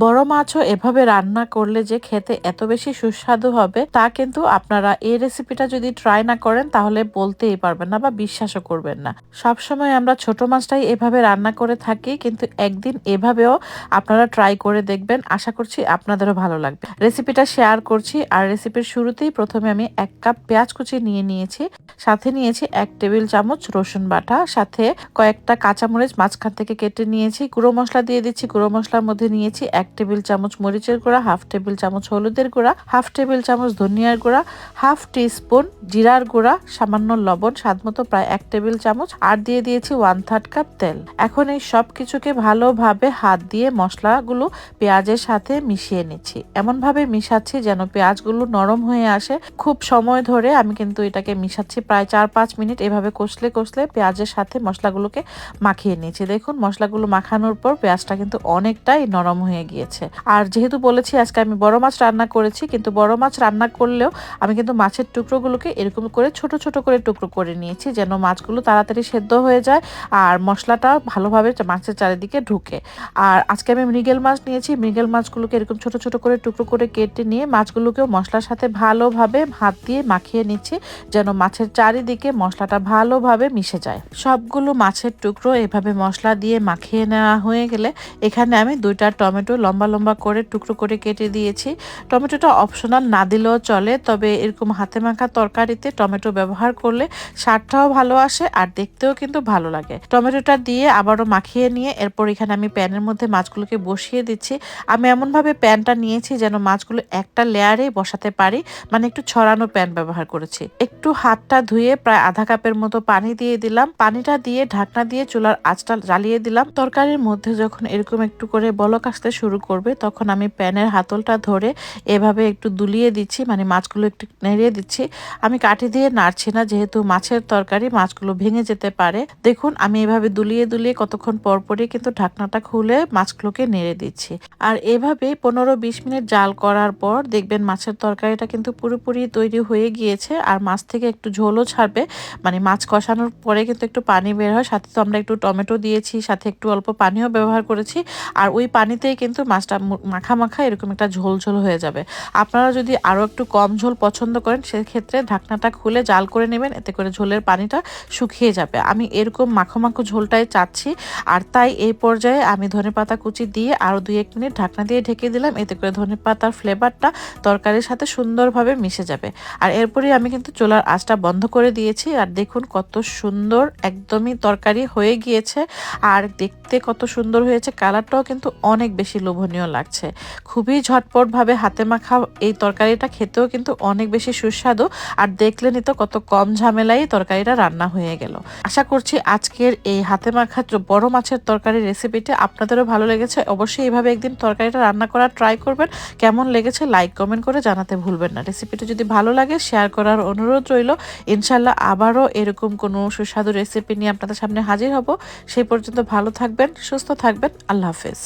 বড় মাছও এভাবে রান্না করলে যে খেতে এত বেশি সুস্বাদু হবে তা কিন্তু আপনারা এই রেসিপিটা যদি ট্রাই না করেন তাহলে বলতেই পারবেন না বা বিশ্বাসও করবেন না। সবসময় আমরা ছোট মাছটাই এভাবে রান্না করে থাকি, কিন্তু একদিন এভাবেও আপনারা ট্রাই করে দেখবেন, আশা করছি আপনাদেরও ভালো লাগবে। রেসিপিটা শেয়ার করছি। আর রেসিপির শুরুতেই প্রথমে আমি 1 কাপ পেঁয়াজ কুচি নিয়ে নিয়েছি, সাথে নিয়েছি 1 টেবিল চামচ রসুন বাটা, সাথে কয়েকটা কাঁচামরিচ মাঝখান থেকে কেটে নিয়েছি। গুঁড়ো মশলা দিয়ে দিচ্ছি। গুঁড়ো মশলার মধ্যে নিয়েছি 1 টেবিল চামচ মরিচের গুঁড়া, 1/2 টেবিল চামচ হলুদের গুঁড়া, 1/2 টেবিল চামচ ধনিয়ার গুঁড়া, 1/2 টিস্পুন জিরার গুঁড়া, সামান্য লবণ স্বাদমতো প্রায় 1 টেবিল চামচ, আর দিয়ে দিয়েছি 1/3 কাপ তেল। এখন এই সব কিছুকে ভালোভাবে হাত দিয়ে মশলাগুলো পেঁয়াজের সাথে মিশিয়ে নিচ্ছি। এমন ভাবে মিশাচ্ছি যেন পেঁয়াজগুলো নরম হয়ে আসে। খুব সময় ধরে আমি কিন্তু এটাকে মিশাচ্ছি, প্রায় 4-5 মিনিট এভাবে কষলে কষলে পেঁয়াজের সাথে মশলাগুলোকে মাখিয়ে নিয়েছি। দেখুন মশলাগুলো মাখানোর পর পেঁয়াজটা কিন্তু অনেকটাই নরম হয়ে গিয়েছে। আর যেহেতু বলেছি আজকে আমি বড় মাছ রান্না করেছি, কিন্তু বড় মাছ রান্না করলেও আমি কিন্তু মাছের টুকরোগুলোকে এরকম করে ছোট ছোট করে টুকরো করে নিয়েছি যেন মাছগুলো তাড়াতাড়ি সেদ্ধ হয়ে যায় আর মশলাটা ভালোভাবে মাছের চারিদিকে ঢুকে। আর আজকে আমি মৃগেল মাছ নিয়েছি। মৃগেল মাছগুলোকে এরকম ছোট ছোট করে টুকরো করে কেটে নিয়ে মাছগুলোকেও মশলার সাথে ভালোভাবে হাত দিয়ে মাখিয়ে নিচ্ছি যেন মাছের চারিদিকে মশলাটা ভালোভাবে মিশে যায়। সবগুলো মাছের টুকরো এভাবে মশলা দিয়ে মাখিয়ে নেওয়া হয়ে গেলে এখানে আমি 2টা টমেটো লম্বা লম্বা করে টুকরো করে কেটে দিয়েছি। টমেটোটা অপশনাল, না দিলেও চলে, তবে এরকম হাতে মাখা তরকারিতে টমেটো ব্যবহার করলে স্বাদটাও ভালো আসে আর দেখতেও কিন্তু ভালো লাগে। টমেটোটা দিয়ে আবারও মাখিয়ে নিয়ে এরপর এখানে আমি প্যানের মধ্যে মাছগুলোকে বসিয়ে দিচ্ছি। আমি এমনভাবে প্যানটা নিয়েছি যেন মাছগুলো একটা লেয়ারে বসাতে পারি, মানে একটু ছড়ানো প্যান ব্যবহার করেছি। একটু হাতটা ধুয়ে প্রায় আধা কাপের মতো পানি দিয়ে দিলাম। পানিটা দিয়ে ঢাকনা দিয়ে চুলার আঁচটা জ্বালিয়ে দিলাম। তরকারির মধ্যে যখন এরকম একটু করে বলক আসতে শুরু করবে তখন আমি প্যানের হাতলটা ধরে এভাবে একটু দুলিয়ে দিচ্ছি, মানে মাছগুলো একটু নেড়িয়ে দিচ্ছি। আমি কাঠি দিয়ে নাড়ছি না, যেহেতু মাছের তরকারি মাছগুলো ভেঙে যেতে পারে। দেখুন আমি এভাবে দুলিয়ে দুলিয়ে কতক্ষণ পরপরই কিন্তু ঢাকনাটা খুলে মাছগুলোকে নেড়ে দিচ্ছি। আর এভাবে 15-20 মিনিট জাল করার পর দেখবেন মাছের তরকারিটা কিন্তু পুরোপুরি তৈরি হয়ে গিয়েছে আর মাছ থেকে একটু ঝোলও ছাড়বে, মানে মাছ কষানোর পরে কিন্তু একটু পানি বের হয়। সাথে তো আমরা একটু টমেটো দিয়েছি, সাথে একটু অল্প পানিও ব্যবহার করেছি। আর ওই পানিতেই কিন্তু মাছটা মাখা মাখা এরকম একটা ঝোল ঝোল হয়ে যাবে। আপনারা যদি আরও একটু কম ঝোল পছন্দ করেন সেক্ষেত্রে ঢাকনাটা খুলে জাল করে নেবেন, এতে করে ঝোলের পানিটা শুকিয়ে যাবে। আমি এরকম মাখো মাখো ঝোলটাই চাচ্ছি, আর তাই এই পর্যায়ে আমি ধনেপাতা কুচি দিয়ে আরও 2-1 মিনিট ঢাকনা দিয়ে ঢেকে দিলাম, এতে করে ধনেপাতার ফ্লেভারটা তরকারির সাথে সুন্দরভাবে মিশে যাবে। আর এরপরই আমি কিন্তু চুলার আঁচটা বন্ধ করে দিয়েছি। আর দেখুন কত সুন্দর একদমই তরকারি হয়ে গিয়েছে আর দেখতে কত সুন্দর হয়েছে, কালারটাও কিন্তু অনেক বেশি লোভনীয় লাগছে। খুবই ঝটপটভাবে হাতে মাখা এই তরকারিটা খেতেও কিন্তু অনেক বেশি সুস্বাদু। আর দেখলেনই তো কত কম ঝামেলায় তরকারিটা রান্না হয়ে গেল। আশা করছি আজকের এই হাতে মাখা বড় মাছের তরকারি রেসিপিটা আপনাদেরও ভালো লেগেছে। অবশ্যই এইভাবে একদিন তরকারিটা রান্না করার ট্রাই করবেন। কেমন লেগেছে লাইক কমেন্ট করে জানাতে ভুলবেন না। রেসিপিটা যদি ভালো লাগে শেয়ার করার অনুরোধ রইল। ইনশাল্লাহ আবারও এরকম কোনো সুস্বাদু রেসিপি নিয়ে আপনাদের সামনে হাজির হব। সেই পর্যন্ত ভালো থাকবেন, সুস্থ থাকবেন। আল্লাহ হাফেজ।